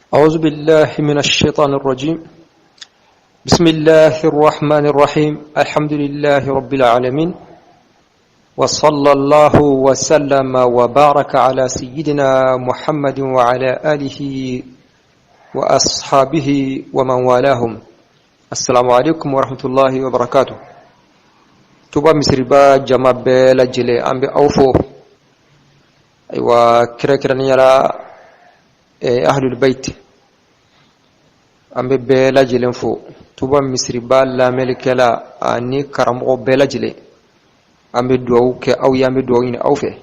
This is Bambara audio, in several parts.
أعوذ بالله من الشيطان الرجيم. بسم الله الرحمن الرحيم. الحمد لله رب العالمين، وصلى الله وسلم وبارك على سيدنا محمد وعلى آله وأصحابه ومن والاهم. السلام عليكم ورحمة الله وبركاته. توبا مسربا جمع بلا جلي أم بأوفو أيوا كركرني على أهل البيت أم بلا جلي فو توبا مسربا لا ملك لا أني كرم بلا جلي أم بدوك أو يام بدوين أوفه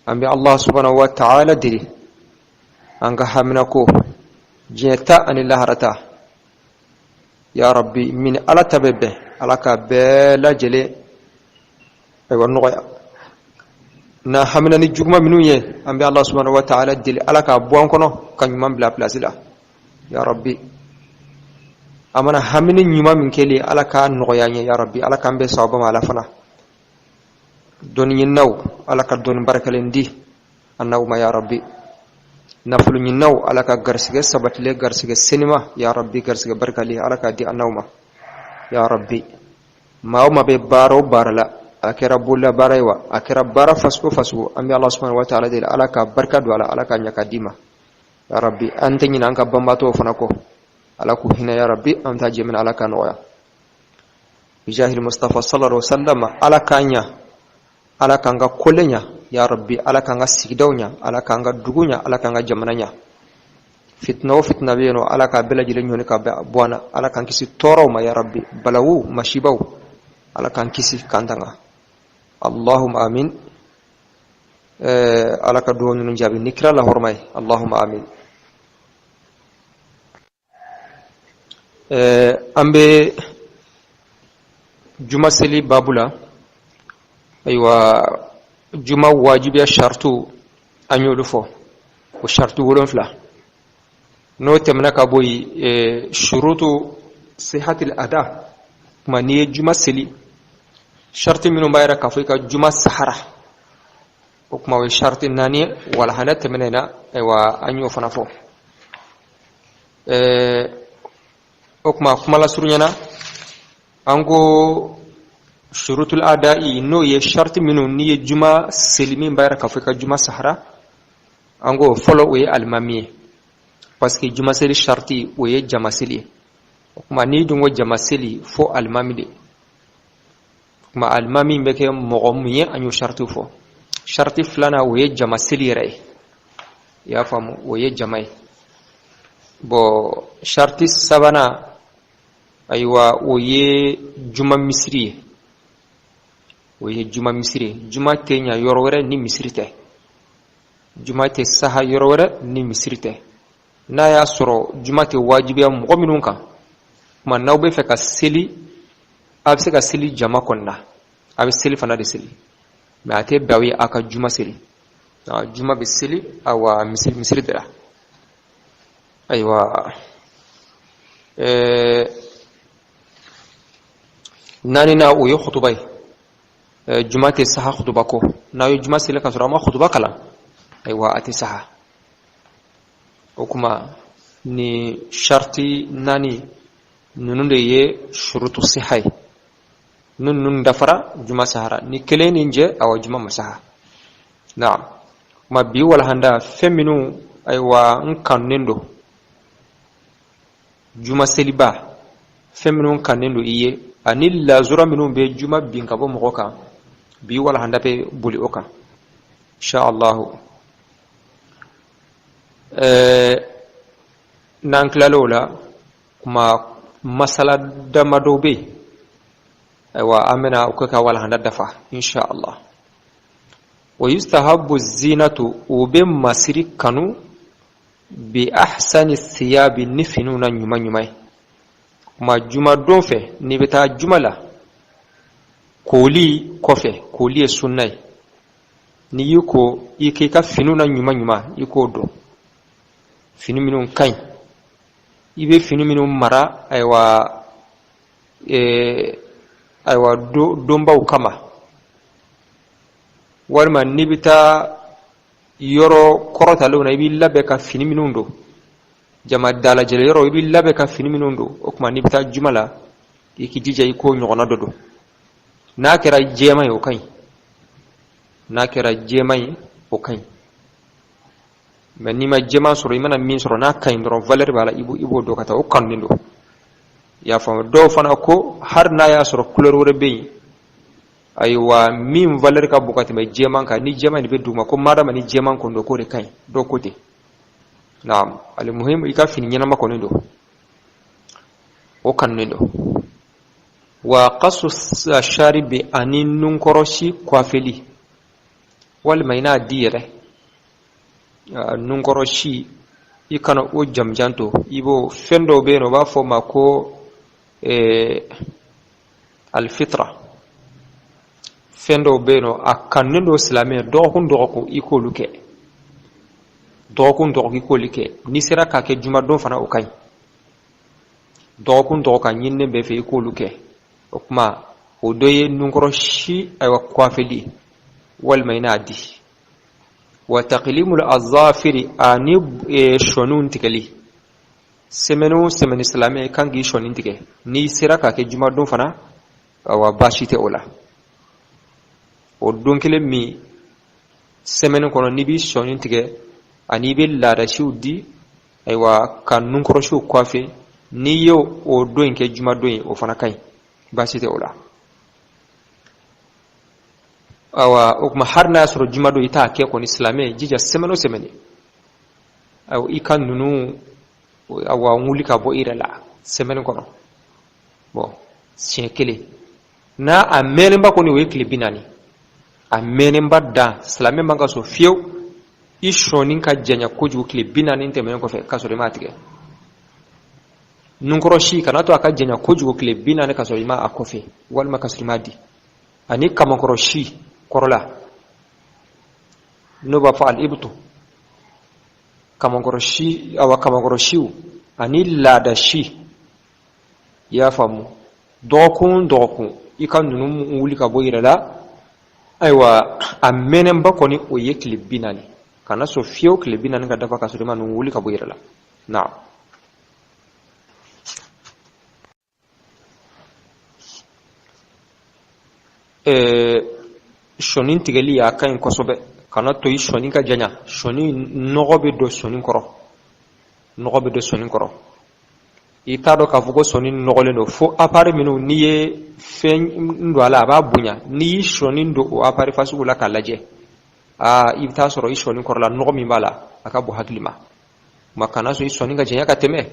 أم الله سبحانه وتعالى دري أنك حمناكو جيتا أن الله رتا يا ربي من ألا تببه ألا كبلا جلي أيوة النغيا na hamina ni jugma minu ye ambe Allah subhanahu wa ta'ala dili alaka buwan kono kan yumam bla plasila ya rabbi amana hamini nyuma min keli alaka noyanye ya rabbi alaka ambe sawba mala fana don yinnaw alaka don barakalendi annaw ma ya rabbi naflu yinnaw alaka garsige sabatle garsige sinima ya rabbi garsige barakali alaka di annaw ma ya rabbi ma be baro barala akira bulla baraywa akira bara fasku ambi Allah subhanahu wa ta'ala dil alaka barkadu ala alaka nyaka dima ya rabbi ante nyina anka bambato fanako alaku hina ya rabbi amta jemin alaka noya bijahil mustafa sallallahu alaihi wasallam alaka nya alaka nga kolenya ya rabbi alaka nga sigdawnya alaka nga dugunya alaka nga jamananya fitna beno alaka bela jilenyo ne ka bwana alaka kisi toro ma ya rabbi balawu mashibaw alaka kisi kandanga Allahumma amin. Alaka duwanu njabi nikra la hormay. Allahumma amin. Ambe juma seli babula aywa juma wajibiya shartu anyolu fo ko shartu wolon fla no temna ka boy shurutu sihhatil ada kuma ni juma seli sharti minu bayra kafika juma sahara hukma wa sharti nani wala hanat menena aywa anyo fanafo hukma kuma la surunyana ango shurutul adai no ye sharti minu ni juma selimi bayra kafika juma sahara ango follow we almami parce que juma seli sharti we jama seli hukma ni dungo jama seli fo almami ma almami mbeke mogomuye anyu sharti fo sharti flana woye jama selire ya famu woye jamai bo sharti sabana aywa woye juma misri juma tenya yorore ni misrite juma te saha yorore ni misrite na ya soro juma te wajibiya mogominunka ma nawbe feka seli abse ka seli jama konna abe seli fana de seli mais ate bawi aka juma seli juma be seli awa misri dara aywa nani na uyo khutubay juma te saha khutuba ko na yo juma seli ka surama khutuba kala aywa ate saha okuma ni sharti nani nununde ye shurutu sihai nun dafara juma sahara ni keleni nje awa juma masaha naam ma bi wala handa feminu aywa nkanendo juma seliba feminu nkanendo iye anil la zura minu be juma binkabo mokoka bi wala handa pe buli oka insha Allah nan klalola kuma masala damadobe aywa amena ukaka wala handa dafa insha Allah wa yustahabbu zinatu ube masiri kanu bi ahsani thiyabi nifinuna nyumai ma juma donfe ni beta jumala koli kofe koli sunnai ni yuko ikeka finuna nyuma yuko do finu minun kai ibe finu minun mara aywa aywa dombaw kama walma nibita yoro korota lona ibi labe ka fini minundo jama dala jele yoro ibi labe ka fini minondo o kuma ni bita jumala iki jija iko nyogona dodo na kira jema yo kai na kira jema o kai men ni ma jema soro imana min soro na kai ndoro valeur bala ibo do kata o kandindo ya fa do fana ko har na ya soro couleur wore be aywa min valeur ka bukati me jema ka ni jema ni be duma ko madama ni jema ko ndo ko re kai do kote naam al muhim ika fini nyana mako ndo o kandindo wa qasu sharibi anin nunkoroshi kwafeli wal maina dire nunkoroshi ikana o jamjanto ibo fendo be no ba fo mako al fitra fendo be no akanindo islamé do ko iko luke do ko iko luke ni sera ka ke juma do fana o kay do ka nyinne be fe iko luke okuma o doye nunkoroshi aywa kwafeli wal mainadi wa taqlimul azafiri ani shonun tikali semenu islamé kangi shonin tike ni siraka ke juma don fana wa bashite ola o donkele mi semenu kono ni bi shonin tike ani be lada shudi aywa kan nunkoroshi kwafe ni yo o doinke juma doin o fana kai bashite ola awa okuma harna soro jumado ita ke ko islamé jija semeno aw ikan nunu awa ngulika bo irala semeno kono bo siekele na amenemba ko ni wekle binani amenemba da islamé manga so fiew ishonin ka janya ko ju kle binani ntemeno ko fe kasore matike nunkoroshi kana to aka janya ko ju kle binani kasore ma akofe wal makasri madi ani kamankoroshi korola no ba fa al ibtu kamankoroshi awa kamankoroshiu ani lada shi ya famu dokun ikan nunu wuli ka boyira la aywa amenen ba koni o yekli binani kana so fiyo kli binani ka dafa ka so ma nunu wuli ka boyira la na shonin tigali ya kan kosobe kana to shonin ka janya shonin nogobe do shonin koro ita do ka fugo shonin nogole do fo apare minu niye fen ndo ala ba bunya ni shonin do o apare fasu la kalaje ita soro shonin koro la nogomi bala aka bu haklima makana so shonin ka janya ka teme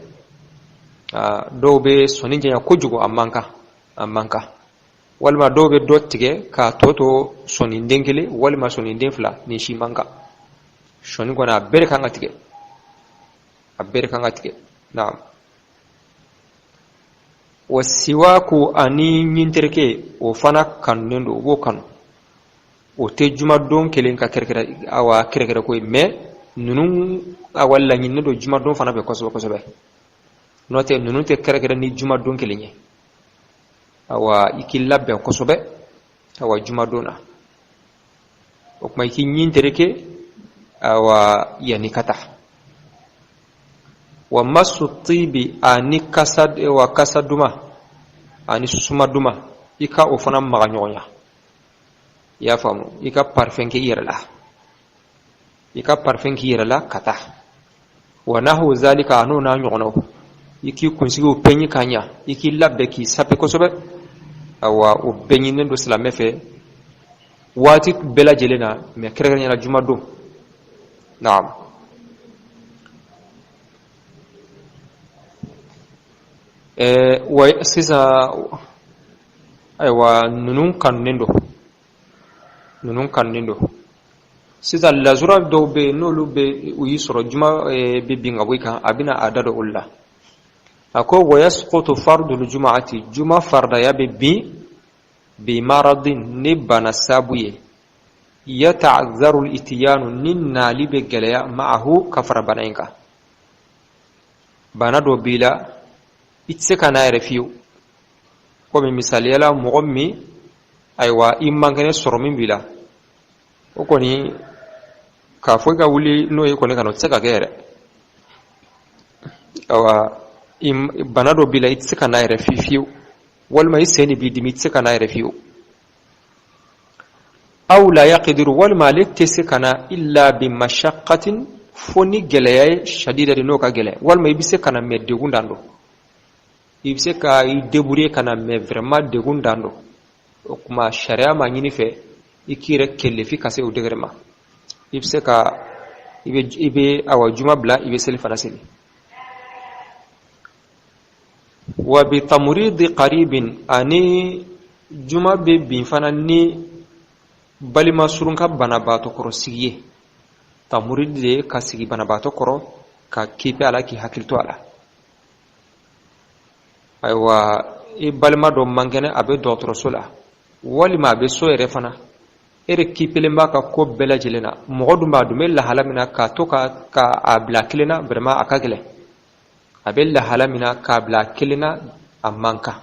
do be shonin janya kojugo amanka walma dobe dottige ka toto sonin dengele walma sonin denfla ni shimanga sonin gona bere kanga tige naam wasiwaku ani nyinterke o fana kannendo go kan o te juma don kelen ka kerkera awa kerkera ko me nunun awalla nyinno juma don fana be kosobe note nunun te kerkera ni juma don kelenye awa ikilla be kosobe awa jumadona o kuma iki nyintereke awa yani kata wa masu tibi ani kasad wa kasaduma ani susumaduma ika ofana maganyonya ya famu ika parfum ke irala kata wa nahu zalika anu na nyono iki kunsigo penyi kanya iki labbe ki sape kosobe awa o benyine do islamé fe wati bela jelena me kere nyala juma do naam wa sisa aywa nunun kannendo sisa lazura do be no lube uyi soro juma be binga boyka abina adado ulla ako wayasqutu fardul jum'ati juma farda ya bi maradin nibana sabuye yata'azzaru al-ityanu ninna libe galaya ma'ahu kafara banainka bana do bila itse kana refiu ko mi misali yala mu'ammi aywa imangane soromin bila o koni ka foga wuli no e koni kanu tsaka gere awa bana dɔ bila i tɛ se ka n'a yɛrɛ fiyewu walima i sen de b'i dimi i tɛ se ka n'a yɛrɛ fiyewu aw la yaqdiru walima ale tɛ se ka na illa bi mashaqqatin fo ni gɛlɛya ye shadida de n'o ka gɛlɛn walima i bɛ se ka na mɛ degun dan don i bɛ se ka i débrouiller ka na mɛ vraiment degun dan don o kuma sariya ma ɲini fɛ i k'i yɛrɛ kɛlɛ fi ka se o degré ma i bɛ se ka i bɛ awa juma bila i bɛ seli fana seli wa bi tamuridi qaribin ani juma bɛ bin fana ni balima surun ka banabaatɔ kɔrɔ sigi ye tamuridi de ka sigi banabaatɔ kɔrɔ ka kiipi a la k'i hakili to a la ayiwa i balima dɔ man kɛnɛ a bɛ dɔgɔtɔrɔso la walima a bɛ so yɛrɛ fana e de kiipelen b'a ka ko bɛɛ lajɛlen na mɔgɔ dun b'a dun bɛ lahala min na k'a to ka a bila kelen na vraiment a ka gɛlɛn a bɛ lahala min na k'a bila kelen na a man kan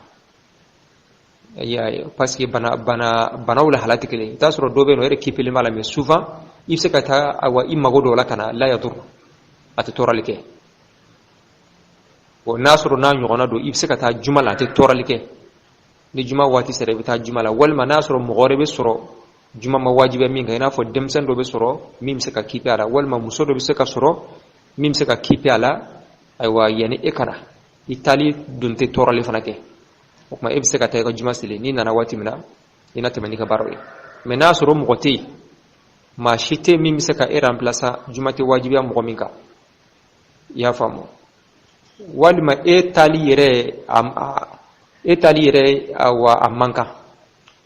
parce que banaw lahala tɛ kelen i t'a sɔrɔ dɔw bɛ yen nɔ e de kiipelen b'a la mais souvent i bɛ se ka taa awa i mago dɔw la ka na la yadur a tɛ tɔɔrɔli kɛ bon n'a sɔrɔ n'a ɲɔgɔnna don i bɛ se ka taa juma la a tɛ tɔɔrɔli kɛ ni juma waati sera i bɛ taa juma la walima n'a sɔrɔ mɔgɔ wɛrɛ bɛ sɔrɔ juma ma wajibiya min kan i n'a fɔ denmisɛnnin dɔ bɛ sɔrɔ min bɛ se ka kiipi a la walima muso dɔ bɛ se ka sɔrɔ min bɛ se ka kiipi a la ayiwa yanni e ka na i taali dun tɛ tɔɔrɔli fana kɛ o tuma e bɛ se ka taa i ka juma seli n'i nana waati min na i na tɛmɛ n'i ka baaraw ye mais n'a sɔrɔ mɔgɔ tɛ yen maa si tɛ min bɛ se ka e remplacer juma tɛ wajibiya mɔgɔ min kan i y'a faamu walima e taali yɛrɛ awa a man kan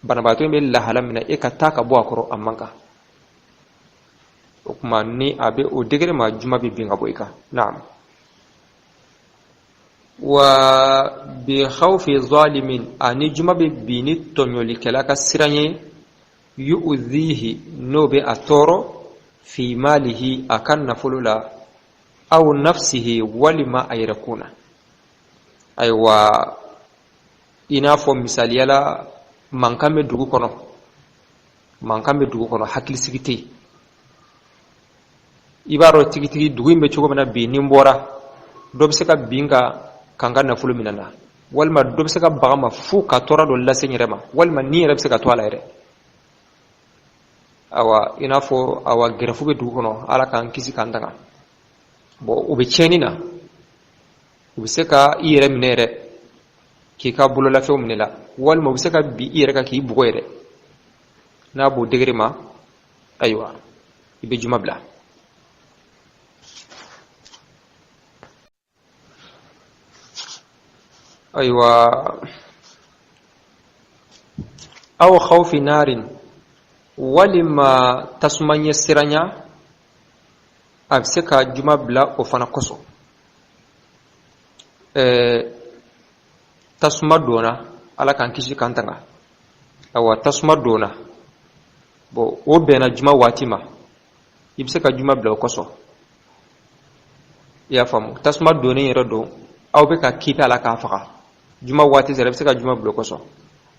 banabaatɔ in bɛ lahala min na e ka taa ka bɔ a kɔrɔ a man kan o tuma ni a bɛ o degré ma juma bɛ bin ka bɔ i kan naam wa bi khawfi zalimin ani juma bɛ bin ni tɔɲɔlikɛla ka siran ye yu'dhihi n'o bɛ a tɔɔrɔ fi malihi a ka nafolo la aw nafsihi walima a yɛrɛ kun na ayiwa i n'a fɔ misaliyala mankan bɛ dugu kɔnɔ hakilisigi tɛ yen i b'a dɔn tigitigi dugu in bɛ cogo min na bi ni n bɔra dɔ bɛ se ka bin ka n ka nafolo minɛ na walima dɔ bɛ se ka baga ma fo ka tɔɔrɔ dɔ lase n yɛrɛ ma walima ni yɛrɛ bɛ se ka to a la yɛrɛ awa i n'a fɔ awa gɛrɛfu bɛ dugu kɔnɔ ala k'an kisi k'an tanga bon u bɛ tiɲɛni na u bɛ se ka i yɛrɛ minɛ yɛrɛ k'i ka bololafɛnw minɛ la walima u bɛ se ka bin i yɛrɛ kan k'i bugɔ yɛrɛ n'a b'o degré ma ayiwa i bɛ juma bila ayiwa aw khawfi narin walima tasuma ɲɛ siranya a bɛ se ka juma bila o fana kosɔn tasuma donna ala k'an kisi k'an tanga awa tasuma donna bon o bɛnna juma waati ma i bɛ se ka juma bila o kosɔn i y'a faamu tasuma donnen yɛrɛ don aw bɛ ka kiipi a la k'a faga juma waati sera i bɛ se ka juma bila o kosɔn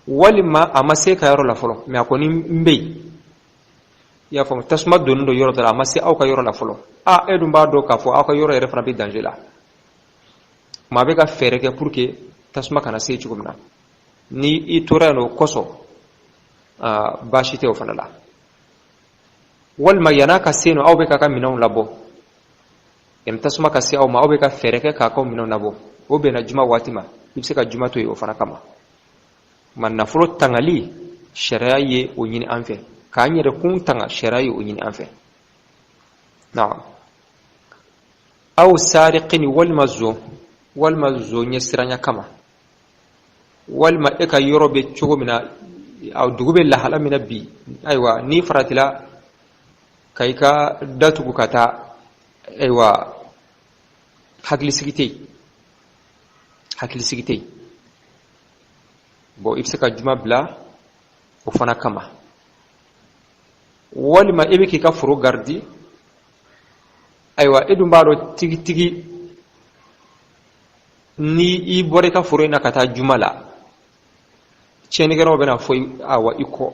walima a ma se ka yɔrɔ la fɔlɔ mais a kɔni n bɛ yen i y'a faamu tasuma donnen don yɔrɔ dɔ la a ma se aw ka yɔrɔ la fɔlɔ e dun b'a dɔn k'a fɔ aw ka yɔrɔ yɛrɛ fana bɛ danger la maa bɛ ka fɛɛrɛ kɛ pour que tasuma kana se cogo min na ni i tora yen o kosɔn baasi tɛ o fana la walima yan'a ka se yen nɔ aw bɛ k'a ka minɛnw labɔ yanni tasuma ka se aw ma aw bɛ ka fɛɛrɛ kɛ k'a ka minɛnw labɔ o bɛnna juma waati ma i bɛ se ka juma to yen o fana kama ma nafolo tangali sariya ye o ɲini an fɛ k'an yɛrɛ kun tanga sariya ye o ɲini an fɛ naam aw sariqin walima zo ɲɛ siranya kama walima e ka yɔrɔ bɛ cogo min na aw dugu bɛ lahala min na bi ayiwa ni faratila ka i ka datugu ka taa ayiwa hakilisigi tɛ yen bon i bɛ se ka juma bila o fana kama walima e bɛ k'i ka foro gardi ayiwa e dun b'a dɔn tigitigi ni i bɔra i ka foro in na ka taa juma la tiɲɛnikɛlaw bɛna fɔ awa i kɔ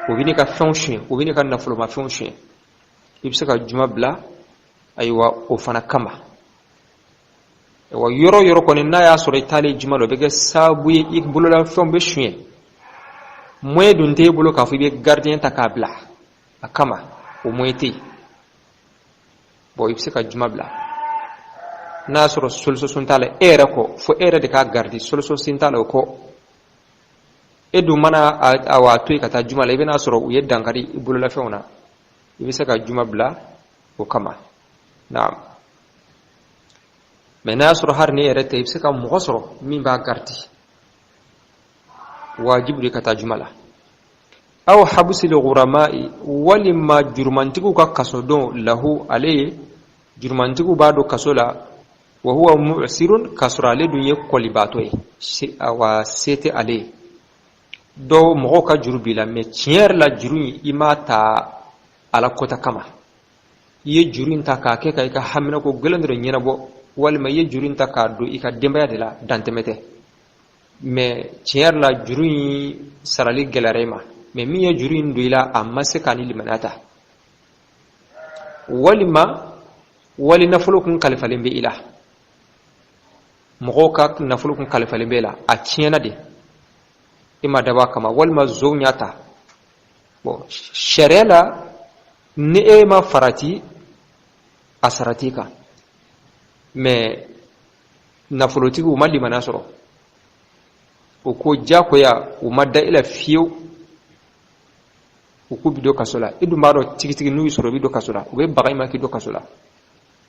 o bɛ n'i ka fɛnw suɲɛ o bɛ n'i ka nafolomafɛnw suɲɛ i bɛ se ka juma bila ayiwa o fana kama wa yoro koni na ya soro itali juma lo bege sabu ikbulo la fombe shwe moy dun te bulo ka fu be gardien takabla akama o moyti bo ibse ka juma bla na soro solso suntale era ko fo era de ka gardi solso suntale ko edu mana awa toy kata juma le bena soro u yeddan kadi ibbulo la fewna ibse ka juma bla o kama naam mena soro har ne era te ibse ka mo soro min ba gardi wajib de kata juma la aw habsi li ghurama'i walimma jurmantiku ka kasodo lahu alayhi jurmantiku bado kasola wa huwa mu'sirun kasra le dunye kolibatoy awa sete alayhi do mo ka jurubila me tier la juruni imata ala kota kama ye jurinta ka ke ka hamina ko gelandre nyina bo walma ye jurinta ka do ika dembaya de la dantemete me tier la juruni sarali gelarema me miya jurin duila amma se kani limanata wali nafulukun kalifalin be ila mogoka nafulukun kalifalin be la a tiena de ima daba kama walma zonyata bo sharela ne ma farati asaratika me nafuluti umma limanasoro o ko jako ya umadda ila fiyo ku bido kasola idu maro tigi nuyi soro bido kasola ube bagay ma ki do kasola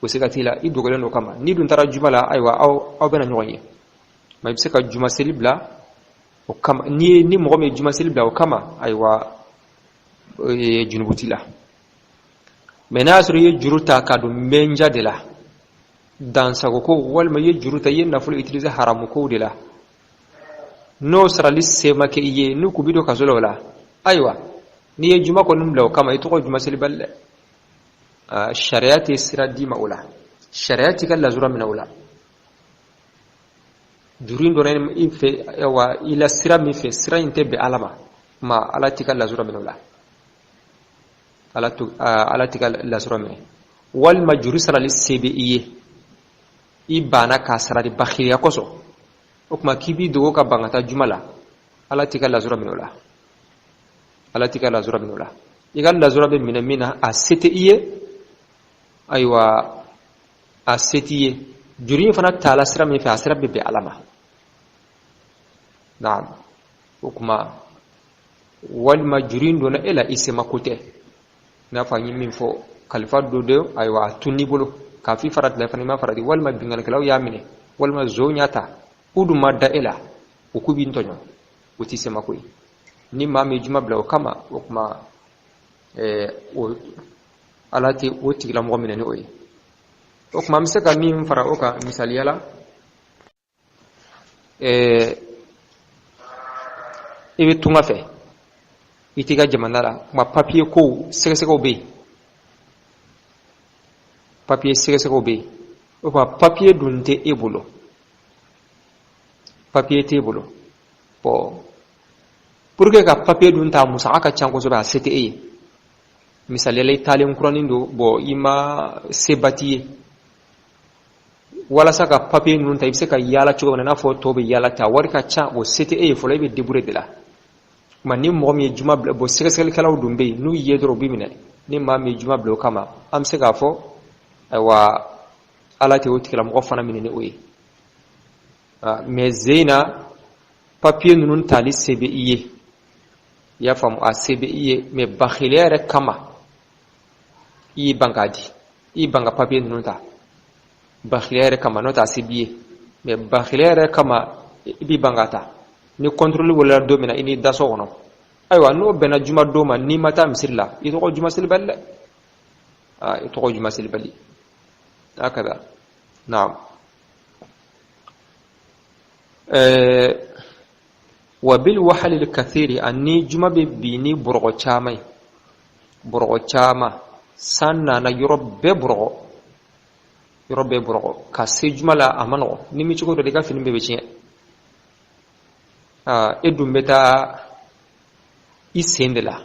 o se gatila idu gole no kama ni dun tara jumala aywa aw bena nyoye ma ibse ka juma selibla o kama ni mo me juma selibla o kama aywa junubutila menasro ye juruta ka do menja de la dans sa ko wal ma ye juruta ye na fulu utiliser haramu ko de la no sara lisse ma ke ye nu ku bido kasola wala aywa ni ye juma ko num law kama ito ko juma selibal shariati siradi maula shariati kala zura min aula durin do ren ife wa ila sira mi fe sira intebe alama ma alati kala zura min aula alati kala zura min wal majuri sara lisebe iye ibana ka sara di bakhiya koso okma kibi do ka bangata jumala alati kala zura min aula alatika la zura binula igal la zura be mina a sete iye aywa a setiye juri fana tala sira mi fa asira be alama naam hukuma wal majrin dona ila isema kote na fa min fo khalifa dodo aywa tunni bolo ka fi farat la fani ma faradi wal ma bingal kalaw yamine wal ma zonyata udu madda ila ukubi ntonyo uti sema koy ni mami juma bla kama okuma o alati woti la mo minani oyi okuma misaka mi fara oka misali yala ibe tunga fe itiga jamanala ma papier ko sege ko be papier sege ko be okuma papier dunte ebolo papier tebolo po pour que ka papier dun ta musa aka chango so ba CTE misali lay talim kuranindo bo ima sebati wala saka papier nun ta ibse ka yala chugo na fo tobe yala ta warka cha bo CTE fo lay be debure de la mani mo mi juma bo sekesel kala dumbe nu yedro bimine ni ma mi juma blo kama am se ga fo wa ala te wotikala mo fana minene oyi mais zeina papier nun tali CBIE ya famu a CBIE me bakhilere kama i bangadi i banga papier nunta bakhilere kama nota CBIE me bakhilere kama bi bangata ni contrôle wala domina ini daso wono aywa no bena juma doma ni mata misilla ito ko juma silbal ito ko juma silbali akada naam وبالوحل الكثير أني جمع بيني برغو چامي برغو چاما سنة نا يرب برغو كاسي جمع لا أمانو نمي چكو ردقا فيلم بيبچين إدو متا إسين دلا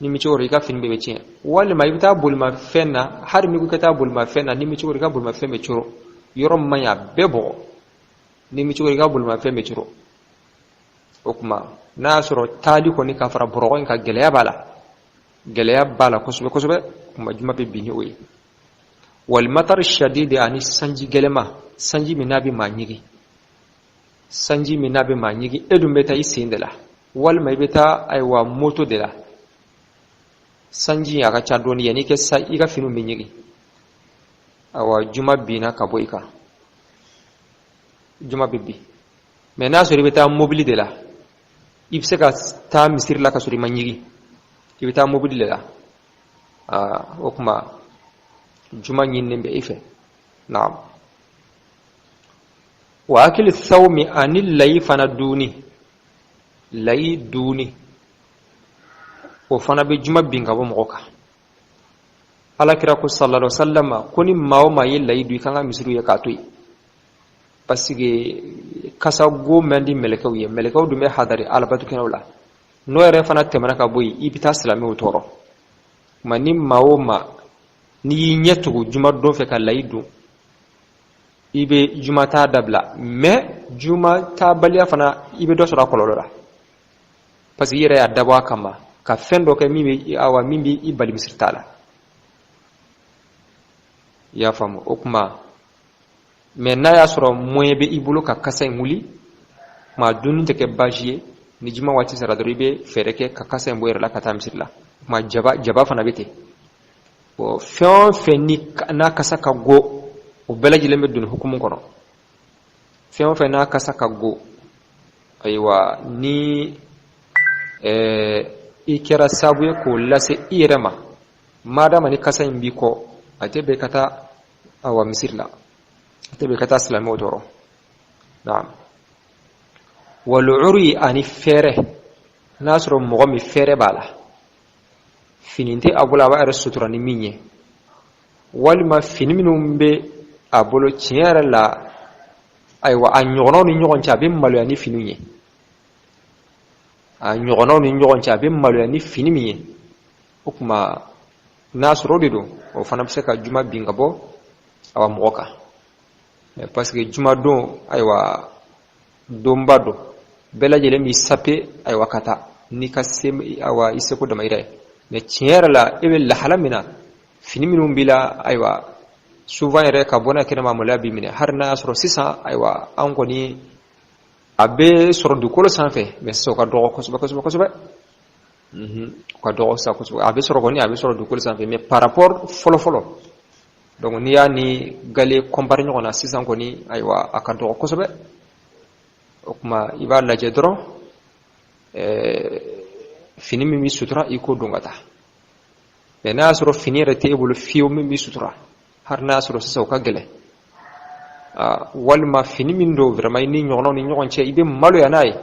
نمي چكو ردقا فيلم بيبچين والما يبتا بولما فينا هر ميكو كتا بولما فينا نمي چكو ردقا بولما فينا بيچورو yorom manya bebo ni mi cugori ga bulma fe me curo okuma na soro tali ko ni ka fara borogo ka geleya bala kusube kuma juma be bini oyi wal matar shadid ani sanji gelema sanji minabi manyigi edum beta isindela wal mai beta aywa moto dela sanji ya ga chadoni yani ke sa iga finu minyigi awa juma bina ka boika juma bibbi mena sori beta mobili dela ibse ka ta misir la ka sori manyigi ibeta mobili dela okuma juma nyinne be ife na'am wa akil thawmi anil lay fana duni o fana be juma binga bo moka ala kira ko sallallahu alaihi wasallam koni mawo mayi lay du kanga misiru ya katui pasige kasa go mendi melekaw du me hadari albatu kenawla no yere fana temana ka boyi ibita islami o toro mani mawo ma ni nyetu juma do fe ka lay du ibe juma ta dabla me juma ta baliya fana ibe do sura kololola parce que yere ya dabwa kama ka fendo ke mimi awa mimbi ibali misirtala ya famu okuma me na ya sura moyebe ibulu ka kasa nguli ma dunu te ke bajier ni juma wati sara doribe fereke ka kasa mboyere la kata misirla ma jaba fana bete o feni na kasa ka go o belaji lembe dun hukumu kono fe na kasa ka go aywa ni ikera sabuye ko lase irema madama ni kasa imbi ko atebe kata awa misirla atebe kata islami odoro na'am wal uri ani fere nasro mogami fere bala fininte abula ba sutura ni minye walma finminum be abolo tiere la aywa anyono ni nyogon cha be malu ani finunye anyono ni nyogon cha be malu ani finimiye okuma nasro dido o fana pseka juma bingabo awa moka parce que juma do aywa dombado bela jele mi sape aywa kata ni kasem awa iseko da mayre ne tiere la ebe la halamina finiminum bila aywa souvent yere ka bona kina mamula bi mine har na soro sisa aywa an ko ni abe soro du kolo sanfe mais so ka dogo ko suba ka dogo sa ko suba abe soro du kolo sanfe mais par rapport folo donc ni ya ni gale compare ni ona sisa ko ni aywa aka dogo ko suba okuma iba la jedro finimi mi sutra iko dungata mais na soro finire te ebulu fiu mi sutra har nasro sa ka gele walma fini min do vraiment ni nyono ni nyon che ibe malo yanai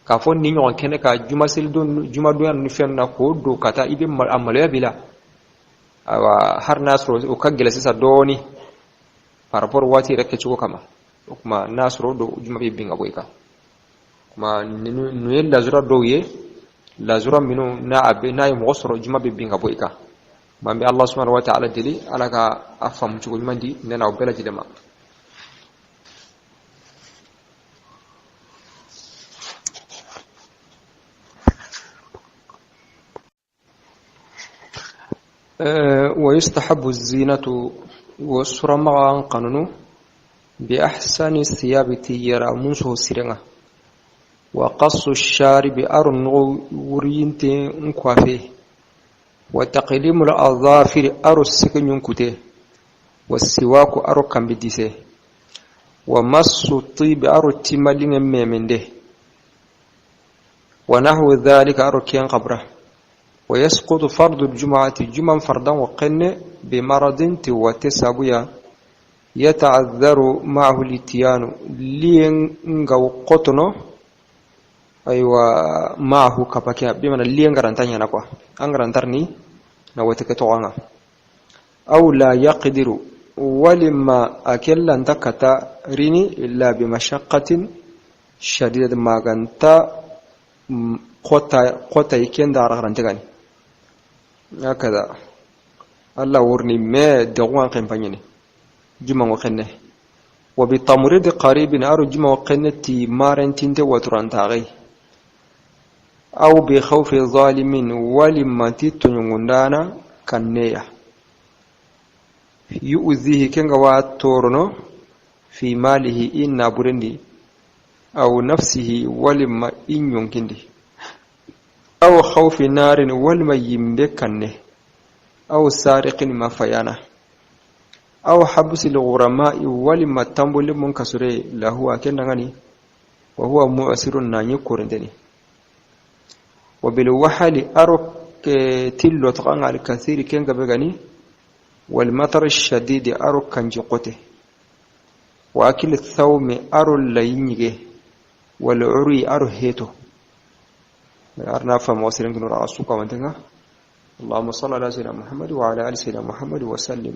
ka fon ni nyon kene ka juma sel don juma do yan ni fenna ko do kata ibe amalo ya bila awa har nasro o ka gele sa doni par rapport wati rek ci ko kama kuma nasro do juma be binga boyka kuma nu yel la zura do ye la zura minu na abe na mo soro juma be binga boyka mambe Allah subhanahu wa ta'ala dili alaka afam ci ko mandi nena o bela ci dema ويستحب الزينة والسرمغان قانونو بأحسن الثياب تيرا منسو سيرنا وقص الشارب أرنو ورينتي نكوافيه وتقليم الأظافر أرو السكن ينكته والسواك أرو كمبديسه ومس الطيب أرو التمالين ميمنده ونحو ذلك أرو كيان قبره ويسقط فرض الجمعة جمعا فردا وقن بمرض وتسابيا يتعذر معه الاتيان لينغو قطنو أيوة معه كبكيا بمعنى لينغرانتانيا نكوا أنغرانترني نوتكتوغانا أو لا يقدر ولما أكل انتكتا ريني إلا بمشقة شديدة ما كانت قطة يكين دار غرانتغاني هكذا الله ورني ما دغوان قمبانيني جمع وخنه وبتمرض قريب أرجم وقنتي مارنتين وتران تاغي أو بخوف ظالم ولما تتنغندانا كنية يؤذيه كنغوات تورنو في ماله إن برندي أو نفسه ولما إن ينكندي أو خوف نار ولما يمبكنه أو سارق ما فيانا أو حبس الغرماء ولما تنبل منكسري لهو كنغني وهو مؤسر ناني كورندني وبالوحل أرك تلو تغنى الكثير كنغ بغني والمطر الشديد أرك كنجقته وأكل الثوم أرو اللينجه والعري أرو هيتو أرنا فموسرين كنو رأسوك وانتنا اللهم صل على سيدنا محمد وعلى آل سيدنا محمد وسلم